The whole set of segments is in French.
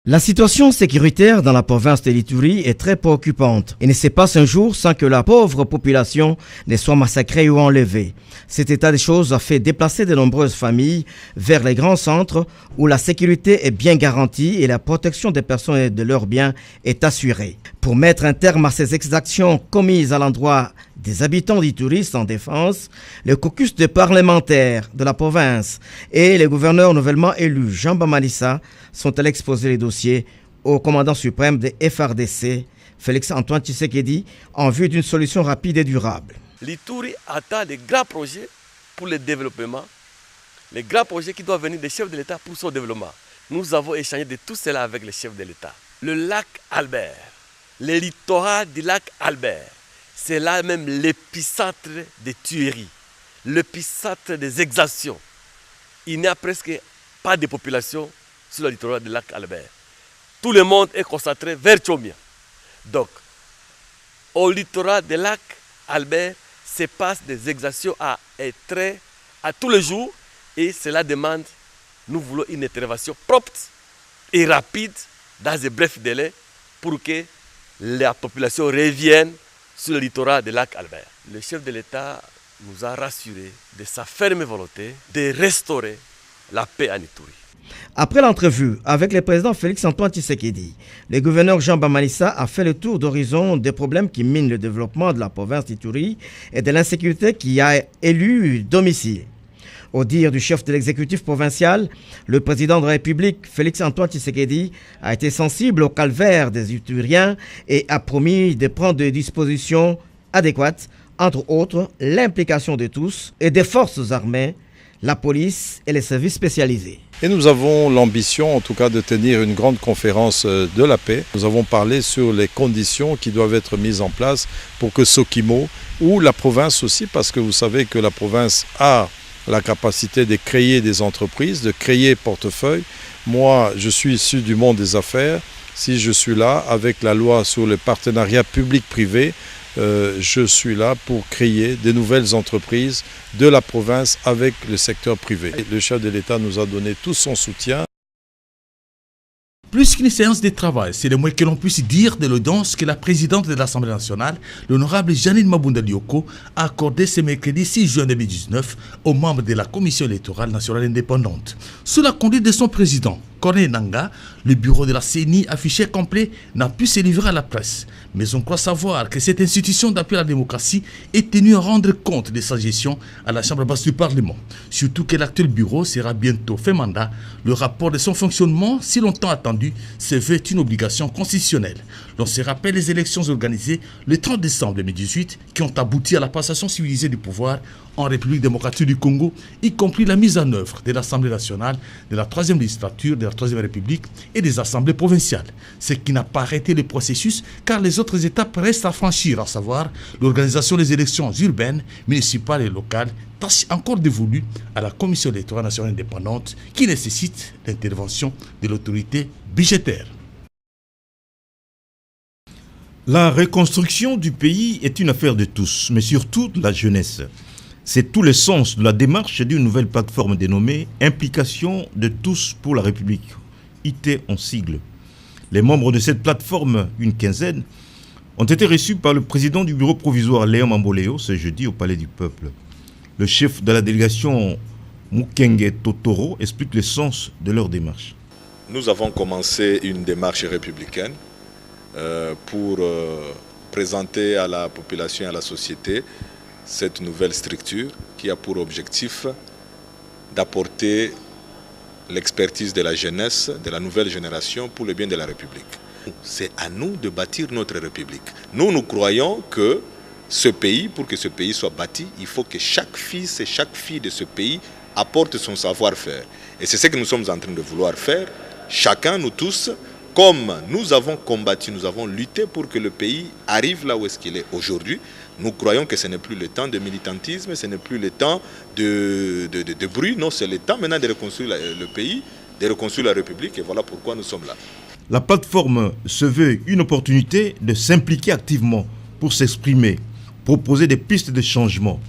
La situation sécuritaire dans la province de l'Ituri est très préoccupante. Il ne se passe un jour sans que la pauvre population ne soit massacrée ou enlevée. Cet état des choses a fait déplacer de nombreuses familles vers les grands centres où la sécurité est bien garantie et la protection des personnes et de leurs biens est assurée. Pour mettre un terme à ces exactions commises à l'endroit des habitants d'Ituri sans défense, le caucus de parlementaires de la province et le gouverneur nouvellement élu Jean Bamalissa sont allés exposer les dossiers au commandant suprême des FRDC, Félix-Antoine Tshisekedi, en vue d'une solution rapide et durable. L'Ituri attend des grands projets pour le développement, les grands projets qui doivent venir des chefs de l'État pour son développement. Nous avons échangé de tout cela avec les chefs de l'État. Le lac Albert, le littoral du lac Albert, c'est là même l'épicentre des tueries, l'épicentre des exactions. Il n'y a presque pas de population sur le littoral du lac Albert. Tout le monde est concentré vers Tchomia. Donc, au littoral du lac Albert, se passent des exactions à tous les jours et cela demande, nous voulons une intervention propre et rapide dans de brefs délais pour que la population revienne sur le littoral du lac Albert. Le chef de l'État nous a rassurés de sa ferme volonté de restaurer la paix en Ituri. Après l'entrevue avec le président Félix-Antoine Tshisekedi, le gouverneur Jean Bamalissa a fait le tour d'horizon des problèmes qui minent le développement de la province d'Ituri et de l'insécurité qui a élu domicile. Au dire du chef de l'exécutif provincial, le président de la République, Félix-Antoine Tshisekedi, a été sensible au calvaire des Ituriens et a promis de prendre des dispositions adéquates, entre autres l'implication de tous et des forces armées, la police et les services spécialisés. Et nous avons l'ambition, en tout cas, de tenir une grande conférence de la paix. Nous avons parlé sur les conditions qui doivent être mises en place pour que Sokimo, ou la province aussi, parce que vous savez que la province a la capacité de créer des entreprises, de créer portefeuille. Moi, je suis issu du monde des affaires. Si je suis là, avec la loi sur le partenariat public-privé, je suis là pour créer de nouvelles entreprises de la province avec le secteur privé. Le chef de l'État nous a donné tout son soutien. Plus qu'une séance de travail, c'est le moins que l'on puisse dire de l'audience que la présidente de l'Assemblée nationale, l'honorable Janine Mabunda Lioko, a accordé ce mercredi 6 juin 2019 aux membres de la Commission électorale nationale indépendante. Sous la conduite de son président, Corneille Nangaa, le bureau de la CENI affiché complet n'a pu se livrer à la presse. Mais on croit savoir que cette institution d'appui à la démocratie est tenue à rendre compte de sa gestion à la Chambre basse du Parlement. Surtout que l'actuel bureau sera bientôt fait mandat. Le rapport de son fonctionnement, si longtemps attendu, se veut une obligation constitutionnelle. L'on se rappelle les élections organisées le 30 décembre 2018 qui ont abouti à la passation civilisée du pouvoir en République démocratique du Congo, y compris la mise en œuvre de l'Assemblée nationale, de la 3e législature, de la 3e République et des assemblées provinciales. Ce qui n'a pas arrêté le processus car les autres étapes restent à franchir, à savoir l'organisation des élections urbaines, municipales et locales, tâche encore dévolue à la Commission électorale nationale indépendante qui nécessite l'intervention de l'autorité budgétaire. La reconstruction du pays est une affaire de tous, mais surtout de la jeunesse. C'est tout le sens de la démarche d'une nouvelle plateforme dénommée Implication de tous pour la République, IT en sigle. Les membres de cette plateforme, une quinzaine, ont été reçus par le président du bureau provisoire Léon Mamboléo ce jeudi au Palais du Peuple. Le chef de la délégation Mukenge Totoro explique le sens de leur démarche. Nous avons commencé une démarche républicaine pour présenter à la population et à la société cette nouvelle structure qui a pour objectif d'apporter l'expertise de la jeunesse, de la nouvelle génération pour le bien de la République. C'est à nous de bâtir notre République. Nous croyons que ce pays, pour que ce pays soit bâti, il faut que chaque fils et chaque fille de ce pays apporte son savoir-faire. Et c'est ce que nous sommes en train de vouloir faire. Chacun, nous tous, comme nous avons combattu, nous avons lutté pour que le pays arrive là où est-ce qu'il est aujourd'hui. Nous croyons que ce n'est plus le temps de militantisme, ce n'est plus le temps de bruit. Non, c'est le temps maintenant de reconstruire le pays, de reconstruire la République. Et voilà pourquoi nous sommes là. La plateforme se veut une opportunité de s'impliquer activement pour s'exprimer, proposer des pistes de changement.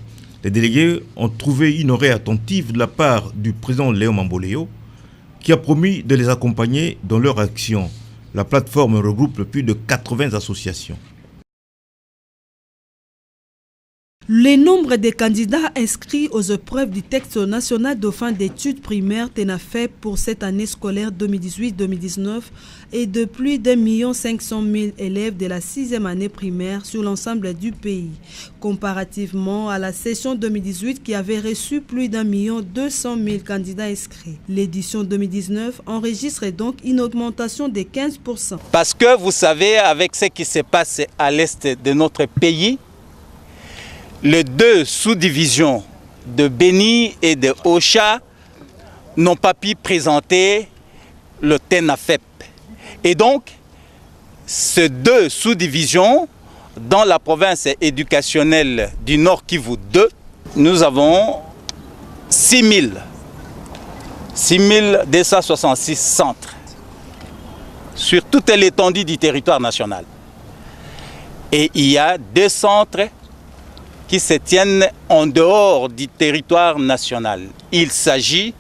Les délégués ont trouvé une oreille attentive de la part du président Léon Mamboléo, qui a promis de les accompagner dans leur action. La plateforme regroupe plus de 80 associations. Le nombre de candidats inscrits aux épreuves du texte national de fin d'études primaires TENAFEP pour cette année scolaire 2018-2019 est de plus d'1 500 000 élèves de la 6e année primaire sur l'ensemble du pays, comparativement à la session 2018 qui avait reçu plus d'1 200 000 candidats inscrits. L'édition 2019 enregistre donc une augmentation de 15%. Parce que vous savez, avec ce qui se passe à l'est de notre pays, les deux sous-divisions de Béni et de Ocha n'ont pas pu présenter le TENAFEP. Et donc, ces deux sous-divisions, dans la province éducationnelle du Nord Kivu 2, nous avons 6266 centres sur toute l'étendue du territoire national. Et il y a deux centres qui se tiennent en dehors du territoire national. Il s'agit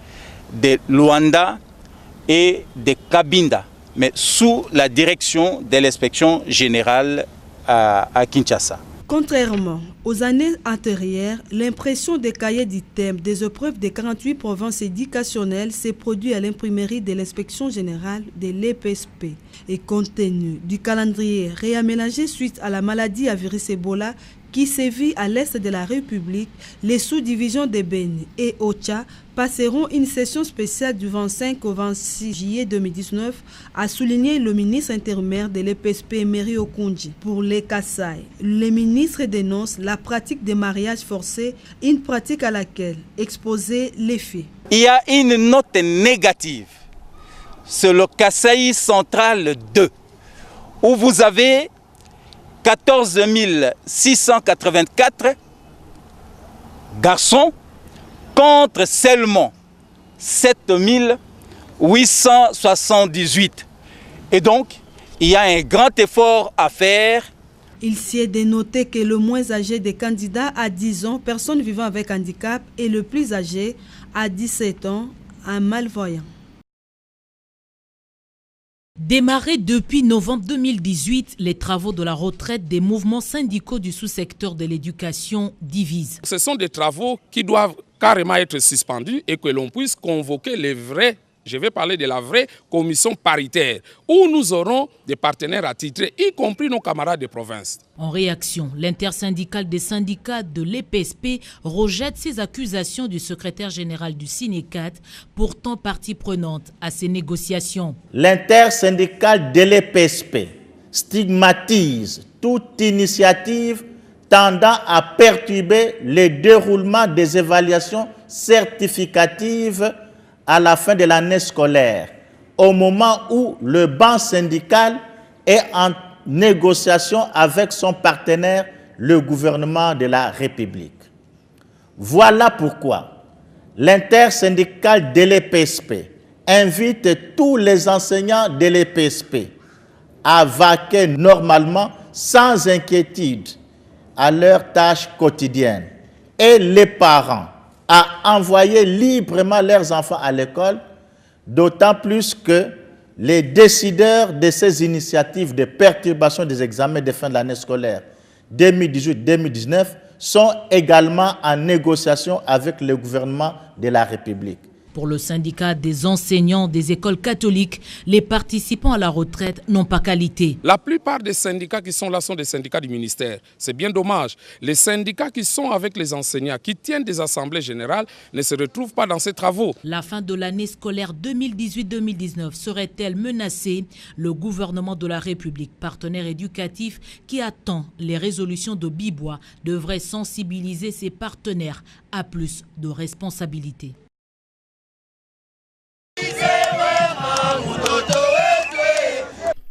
de Luanda et de Cabinda, mais sous la direction de l'inspection générale à Kinshasa. Contrairement aux années antérieures, l'impression des cahiers d'items des épreuves des 48 provinces éducationnelles s'est produite à l'imprimerie de l'inspection générale de l'EPSP. Et compte tenu du calendrier réaménagé suite à la maladie à virus Ebola qui sévit à l'est de la République, les sous-divisions de Béni et Ocha passeront une session spéciale du 25 au 26 juillet 2019, a souligné le ministre intérimaire de l'EPSP, Emery Okundji. Pour les Kasaï, le ministre dénonce la pratique des mariages forcés, une pratique à laquelle exposer les faits. Il y a une note négative sur le Kasaï central 2, où vous avez 14 684 garçons contre seulement 7 878. Et donc, il y a un grand effort à faire. Il s'y est dénoté que le moins âgé des candidats a 10 ans, personne vivant avec handicap, et le plus âgé a 17 ans, un malvoyant. Démarrés depuis novembre 2018, les travaux de la retraite des mouvements syndicaux du sous-secteur de l'éducation divisent. Ce sont des travaux qui doivent carrément être suspendus et que l'on puisse convoquer les vrais, je vais parler de la vraie commission paritaire, où nous aurons des partenaires attitrés, y compris nos camarades de province. En réaction, l'intersyndicale des syndicats de l'EPSP rejette ces accusations du secrétaire général du Sinécat, pourtant partie prenante à ces négociations. L'intersyndicale de l'EPSP stigmatise toute initiative tendant à perturber le déroulement des évaluations certificatives à la fin de l'année scolaire, au moment où le banc syndical est en négociation avec son partenaire, le gouvernement de la République. Voilà pourquoi l'intersyndicale de l'EPSP invite tous les enseignants de l'EPSP à vaquer normalement, sans inquiétude, à leurs tâches quotidiennes, et les parents à envoyer librement leurs enfants à l'école, d'autant plus que les décideurs de ces initiatives de perturbation des examens de fin de l'année scolaire 2018-2019 sont également en négociation avec le gouvernement de la République. Pour le syndicat des enseignants des écoles catholiques, les participants à la retraite n'ont pas qualité. La plupart des syndicats qui sont là sont des syndicats du ministère. C'est bien dommage. Les syndicats qui sont avec les enseignants, qui tiennent des assemblées générales, ne se retrouvent pas dans ces travaux. La fin de l'année scolaire 2018-2019 serait-elle menacée? Le gouvernement de la République, partenaire éducatif qui attend les résolutions de Bibois, devrait sensibiliser ses partenaires à plus de responsabilités.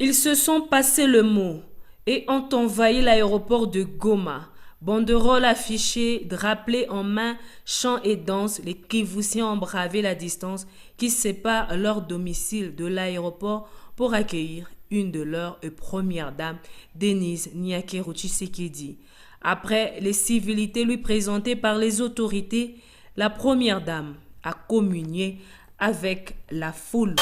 Ils se sont passés le mot et ont envahi l'aéroport de Goma. Banderoles affichées, drapelés en main, chants et danses, les Kivusiens ont bravé la distance qui sépare leur domicile de l'aéroport pour accueillir une de leurs premières dames, Denise Nyakero Tshisekedi. Après les civilités lui présentées par les autorités, la première dame a communié avec la foule.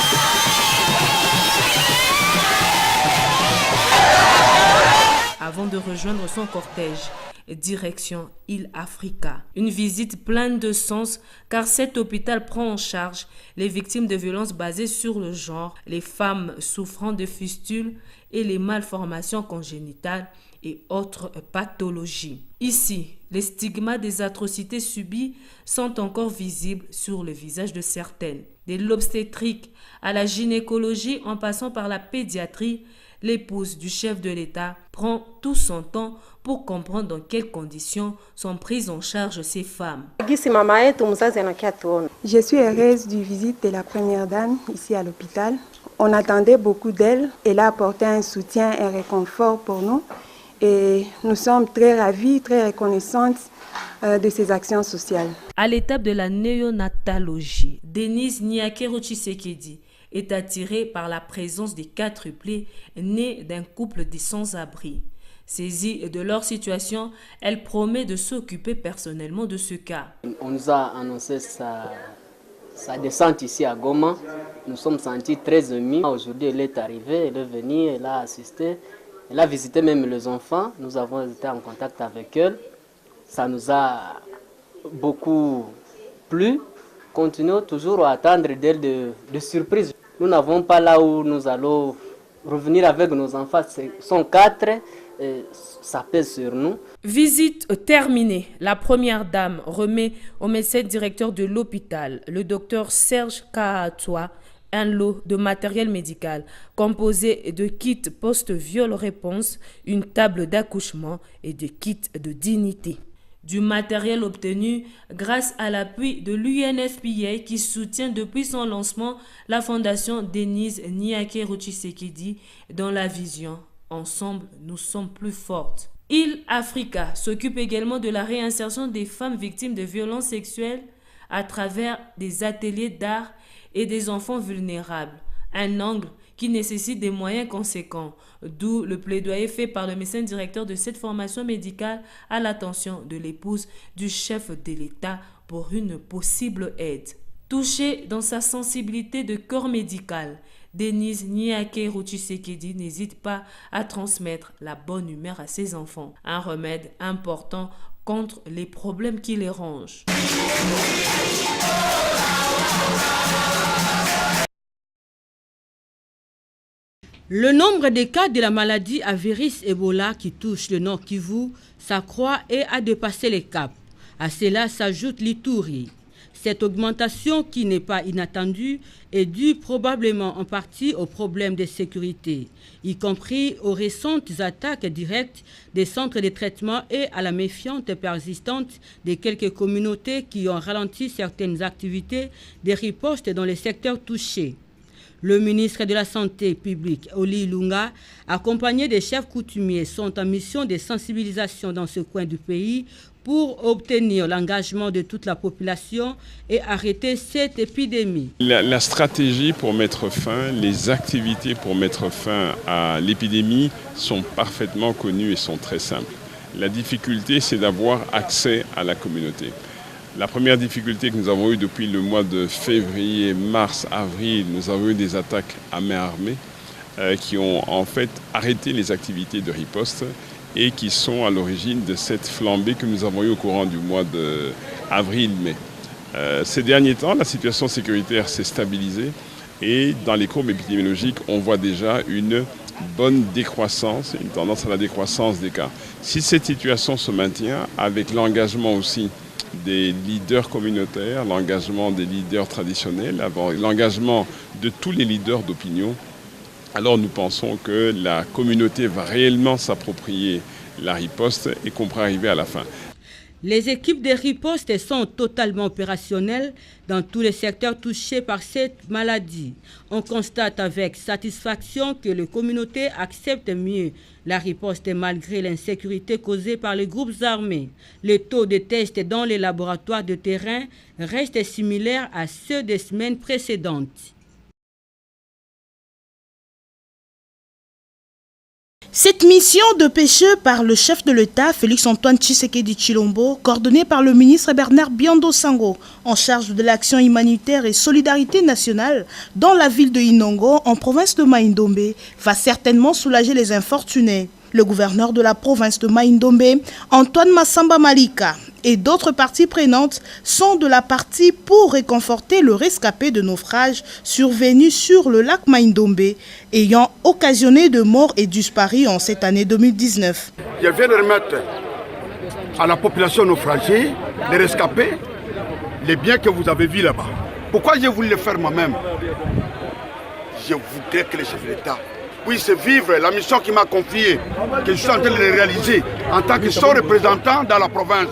Avant de rejoindre son cortège, direction Île Africa. Une visite pleine de sens car cet hôpital prend en charge les victimes de violences basées sur le genre, les femmes souffrant de fistules et les malformations congénitales et autres pathologies. Ici, les stigmates des atrocités subies sont encore visibles sur le visage de certaines. De l'obstétrique à la gynécologie en passant par la pédiatrie, l'épouse du chef de l'État prend tout son temps pour comprendre dans quelles conditions sont prises en charge ces femmes. Je suis heureuse du visite de la première dame ici à l'hôpital. On attendait beaucoup d'elle. Elle a apporté un soutien et un réconfort pour nous. Et nous sommes très ravis, très reconnaissantes de ces actions sociales. À l'étape de la néonatologie, Denise Nyakero Tshisekedi est attirée par la présence des quadruplés nés d'un couple de sans-abri. Saisie de leur situation, elle promet de s'occuper personnellement de ce cas. On nous a annoncé sa descente ici à Goma. Nous sommes sentis très émus. Aujourd'hui, elle est arrivée, elle est venue, elle a assisté. Elle a visité même les enfants. Nous avons été en contact avec elle. Ça nous a beaucoup plu. Continuons toujours à attendre d'elle de surprises. Nous n'avons pas là où nous allons revenir avec nos enfants. Ce sont 4. Ça pèse sur nous. Visite terminée. La première dame remet au médecin directeur de l'hôpital, le docteur Serge Kahatoua, un lot de matériel médical composé de kits post-viol réponse, une table d'accouchement et de kits de dignité. Du matériel obtenu grâce à l'appui de l'UNFPA qui soutient depuis son lancement la fondation Denise Nyakero Tshisekedi dans la vision « Ensemble, nous sommes plus fortes ». Île Africa s'occupe également de la réinsertion des femmes victimes de violences sexuelles à travers des ateliers d'art et des enfants vulnérables, un angle qui nécessite des moyens conséquents, d'où le plaidoyer fait par le médecin directeur de cette formation médicale à l'attention de l'épouse du chef de l'État pour une possible aide. Touchée dans sa sensibilité de corps médical, Denise Nyakero Tshisekedi n'hésite pas à transmettre la bonne humeur à ses enfants, un remède important contre les problèmes qui les rongent. Le nombre de cas de la maladie à virus Ebola qui touche le Nord Kivu s'accroît et a dépassé les caps. À cela s'ajoute l'Ituri. Cette augmentation, qui n'est pas inattendue, est due probablement en partie aux problèmes de sécurité, y compris aux récentes attaques directes des centres de traitement et à la méfiance persistante de quelques communautés qui ont ralenti certaines activités de riposte dans les secteurs touchés. Le ministre de la Santé publique, Oli Lunga, accompagné des chefs coutumiers, sont en mission de sensibilisation dans ce coin du pays pour obtenir l'engagement de toute la population et arrêter cette épidémie. La stratégie pour mettre fin, les activités pour mettre fin à l'épidémie sont parfaitement connues et sont très simples. La difficulté, c'est d'avoir accès à la communauté. La première difficulté que nous avons eue depuis le mois de février, mars, avril, nous avons eu des attaques à main armée qui ont en fait arrêté les activités de riposte et qui sont à l'origine de cette flambée que nous avons eue au courant du mois d'avril-mai. Ces derniers temps, la situation sécuritaire s'est stabilisée et dans les courbes épidémiologiques, on voit déjà une bonne décroissance, une tendance à la décroissance des cas. Si cette situation se maintient avec l'engagement aussi des leaders communautaires, l'engagement des leaders traditionnels, l'engagement de tous les leaders d'opinion, alors nous pensons que la communauté va réellement s'approprier la riposte et qu'on pourra arriver à la fin. Les équipes de riposte sont totalement opérationnelles dans tous les secteurs touchés par cette maladie. On constate avec satisfaction que les communautés acceptent mieux la riposte malgré l'insécurité causée par les groupes armés. Les taux de tests dans les laboratoires de terrain restent similaires à ceux des semaines précédentes. Cette mission de pêche par le chef de l'État, Félix-Antoine Tshisekedi Tshilombo, coordonnée par le ministre Bernard Biondo Sango, en charge de l'action humanitaire et solidarité nationale dans la ville de Inongo, en province de Maïndombe, va certainement soulager les infortunés. Le gouverneur de la province de Maïndombe, Antoine Massamba Malika, et d'autres parties prenantes sont de la partie pour réconforter le rescapé de naufrage survenu sur le lac Maïndombe, ayant occasionné de morts et disparus en cette année 2019. Je viens de remettre à la population naufragée, les rescapés, les biens que vous avez vus là-bas. Pourquoi j'ai voulu le faire moi-même? Je voudrais que les chefs de l'État puissent vivre la mission qui m'a confiée, que je suis en train de réaliser en tant que son représentant dans la province.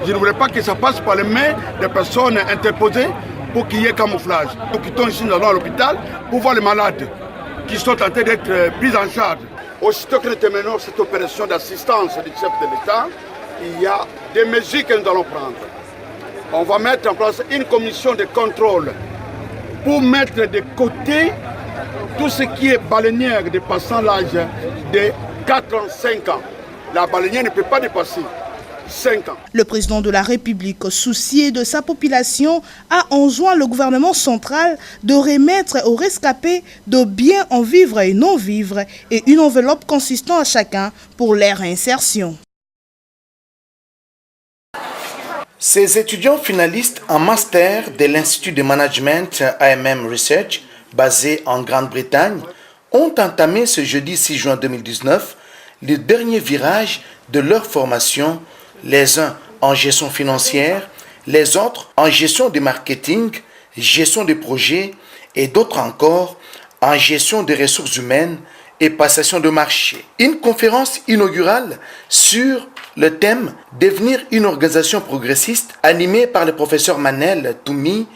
Je ne voudrais pas que ça passe par les mains des personnes interposées pour qu'il y ait camouflage. Nous quittons ici, nous allons à l'hôpital pour voir les malades qui sont en train d'être pris en charge. Aussitôt que nous terminons cette opération d'assistance du chef de l'État, il y a des mesures que nous allons prendre. On va mettre en place une commission de contrôle pour mettre de côté tout ce qui est baleinière dépassant l'âge de 4 ans, 5 ans. La baleinière ne peut pas dépasser 5 ans. Le président de la République, soucié de sa population, a enjoint le gouvernement central de remettre aux rescapés de biens en vivre et non vivre et une enveloppe consistant à chacun pour leur réinsertion. Ces étudiants finalistes en master de l'Institut de Management AMM Research, basé en Grande-Bretagne, ont entamé ce jeudi 6 juin 2019 le dernier virage de leur formation, les uns en gestion financière, les autres en gestion de marketing, gestion des projets et d'autres encore en gestion des ressources humaines et passation de marché. Une conférence inaugurale sur le thème « Devenir une organisation progressiste » animée par le professeur Manel Toumi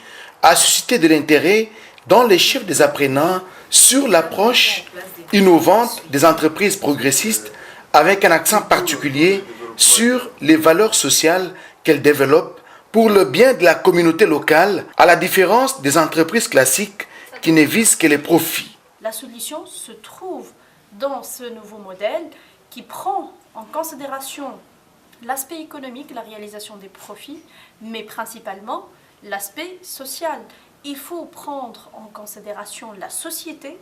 a suscité de l'intérêt dans les chefs des apprenants sur l'approche innovante des entreprises progressistes avec un accent particulier sur les valeurs sociales qu'elles développent pour le bien de la communauté locale, à la différence des entreprises classiques qui ne visent que les profits. La solution se trouve dans ce nouveau modèle qui prend en considération l'aspect économique, la réalisation des profits, mais principalement l'aspect social. Il faut prendre en considération la société,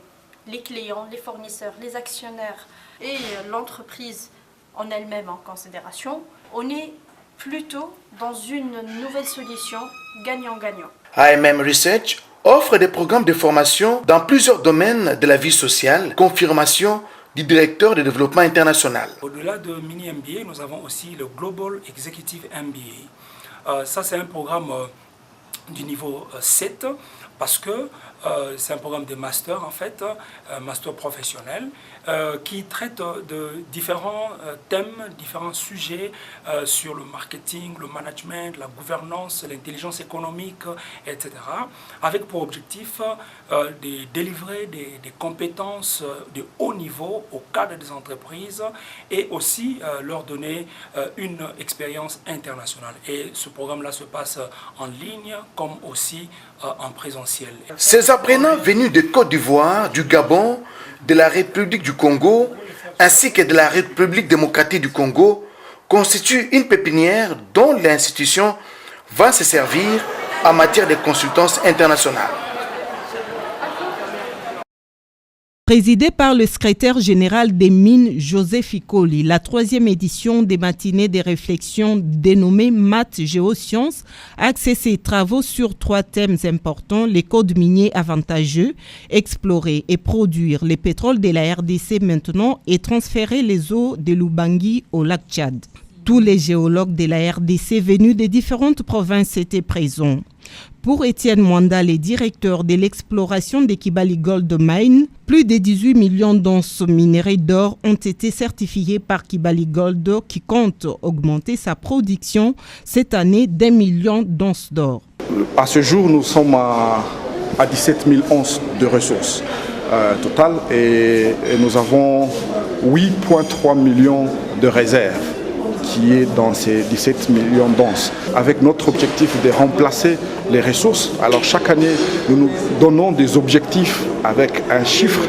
les clients, les fournisseurs, les actionnaires et l'entreprise en elle-même en considération. On est plutôt dans une nouvelle solution gagnant-gagnant. AMM Research offre des programmes de formation dans plusieurs domaines de la vie sociale, confirmation du directeur de développement international. Au-delà de Mini MBA, nous avons aussi le Global Executive MBA. Ça, c'est un programme du niveau 7 parce que c'est un programme de master en fait, master professionnel qui traite de différents thèmes, différents sujets sur le marketing, le management, la gouvernance, l'intelligence économique, etc. Avec pour objectif de délivrer des compétences de haut niveau au cadre des entreprises et aussi leur donner une expérience internationale. Et ce programme-là se passe en ligne comme aussi en présentiel. Ces apprenants venus de Côte d'Ivoire, du Gabon, de la République du Congo, ainsi que de la République démocratique du Congo, constituent une pépinière dont l'institution va se servir en matière de consultance internationale. Présidée par le secrétaire général des Mines, Joseph Ikoli, la 3e édition des matinées des réflexions dénommée Maths Géosciences a axé ses travaux sur 3 thèmes importants: les codes miniers avantageux, explorer et produire les pétroles de la RDC maintenant et transférer les eaux de l'Ubangi au lac Tchad. Tous les géologues de la RDC venus des différentes provinces étaient présents. Pour Étienne Mwanda, le directeur de l'exploration des Kibali Gold Mine, plus de 18 millions d'onces minérées d'or ont été certifiées par Kibali Gold qui compte augmenter sa production cette année d'1 million d'onces d'or. À ce jour, nous sommes à 17 000 onces de ressources totales et nous avons 8,3 millions de réserves qui est dans ces 17 millions d'onces. Avec notre objectif de remplacer les ressources, alors chaque année, nous nous donnons des objectifs avec un chiffre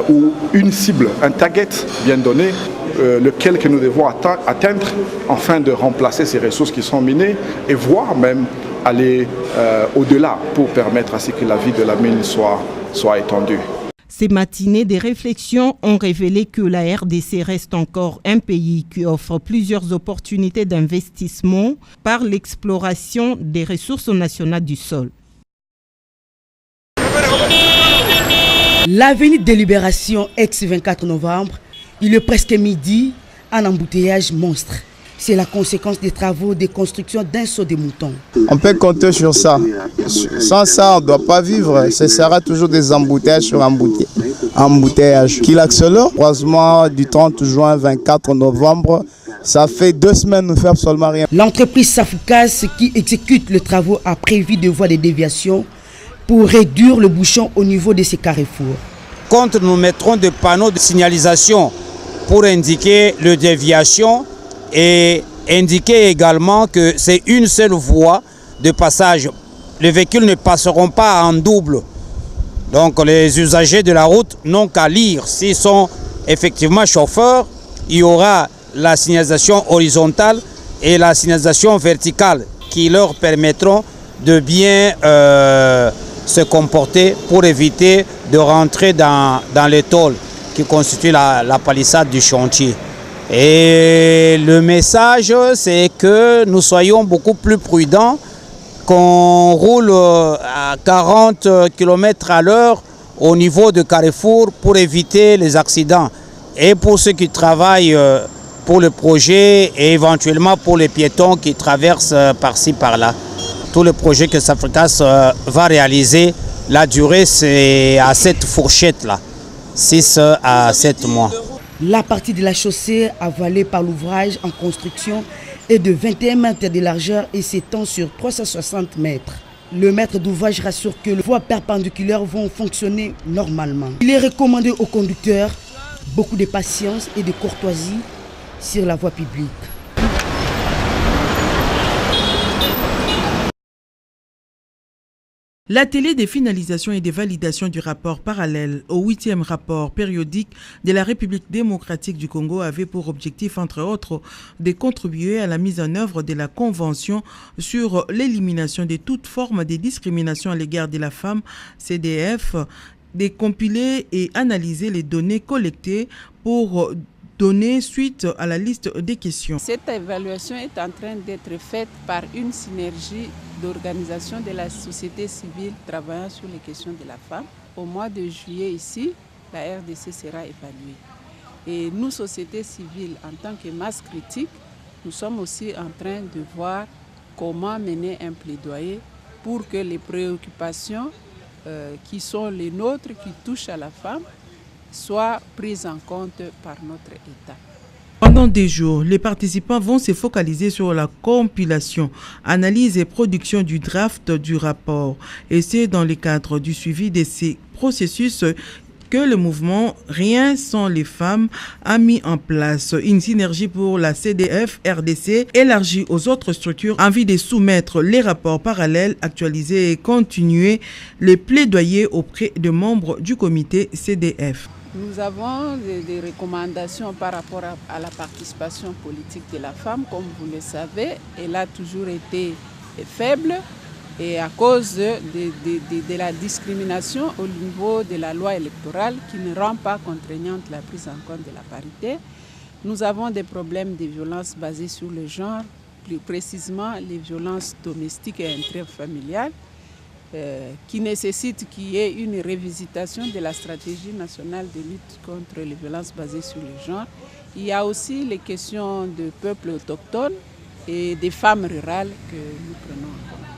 ou une cible, un target bien donné, lequel que nous devons atteindre afin de remplacer ces ressources qui sont minées et voire même aller au-delà pour permettre à ce que la vie de la mine soit étendue. Ces matinées de réflexion ont révélé que la RDC reste encore un pays qui offre plusieurs opportunités d'investissement par l'exploration des ressources nationales du sol. L'avenue de Libération, ex-24 novembre, il est presque midi, un embouteillage monstre. C'est la conséquence des travaux de construction d'un saut de mouton. On peut compter sur ça. Sans ça, on ne doit pas vivre. Ce sera toujours des embouteillages sur embouteillages. Qui l'accélère, croisement du 30 juin, 24 novembre, ça fait 2 semaines, nous ne fait absolument rien. L'entreprise Safoukas qui exécute les travaux a prévu des voies de déviation pour réduire le bouchon au niveau de ces carrefours. Contre, nous mettrons des panneaux de signalisation pour indiquer les déviations et indiquer également que c'est une seule voie de passage. Les véhicules ne passeront pas en double. Donc les usagers de la route n'ont qu'à lire. S'ils sont effectivement chauffeurs, il y aura la signalisation horizontale et la signalisation verticale qui leur permettront de bien se comporter pour éviter de rentrer dans les tôles qui constituent la palissade du chantier. Et le message, c'est que nous soyons beaucoup plus prudents, qu'on roule à 40 km à l'heure au niveau de Carrefour pour éviter les accidents. Et pour ceux qui travaillent pour le projet et éventuellement pour les piétons qui traversent par-ci, par-là. Tout le projet que Safoukas va réaliser, la durée c'est à cette fourchette-là, 6 à 7 mois. La partie de la chaussée avalée par l'ouvrage en construction est de 21 mètres de largeur et s'étend sur 360 mètres. Le maître d'ouvrage rassure que les voies perpendiculaires vont fonctionner normalement. Il est recommandé aux conducteurs beaucoup de patience et de courtoisie sur la voie publique. L'atelier des finalisations et des validations du rapport parallèle au 8e rapport périodique de la République démocratique du Congo avait pour objectif, entre autres, de contribuer à la mise en œuvre de la Convention sur l'élimination de toute forme de discrimination à l'égard de la femme, CDF, de compiler et analyser les données collectées pour donner suite à la liste des questions. Cette évaluation est en train d'être faite par une synergie d'organisations de la société civile travaillant sur les questions de la femme. Au mois de juillet ici, la RDC sera évaluée. Et nous, société civile, en tant que masse critique, nous sommes aussi en train de voir comment mener un plaidoyer pour que les préoccupations qui sont les nôtres, qui touchent à la femme, soient prises en compte par notre État. Pendant des jours, les participants vont se focaliser sur la compilation, analyse et production du draft du rapport. Et c'est dans le cadre du suivi de ces processus que le mouvement Rien sans les femmes a mis en place une synergie pour la CDF RDC élargie aux autres structures en vue de soumettre les rapports parallèles, actualiser et continuer les plaidoyers auprès des membres du comité CDF. Nous avons des recommandations par rapport à la participation politique de la femme. Comme vous le savez, elle a toujours été faible et à cause de la discrimination au niveau de la loi électorale qui ne rend pas contraignante la prise en compte de la parité. Nous avons des problèmes de violences basées sur le genre, plus précisément les violences domestiques et intrafamiliales, qui nécessite qu'il y ait une révisitation de la stratégie nationale de lutte contre les violences basées sur le genre. Il y a aussi les questions de peuples autochtones et des femmes rurales que nous prenons en compte.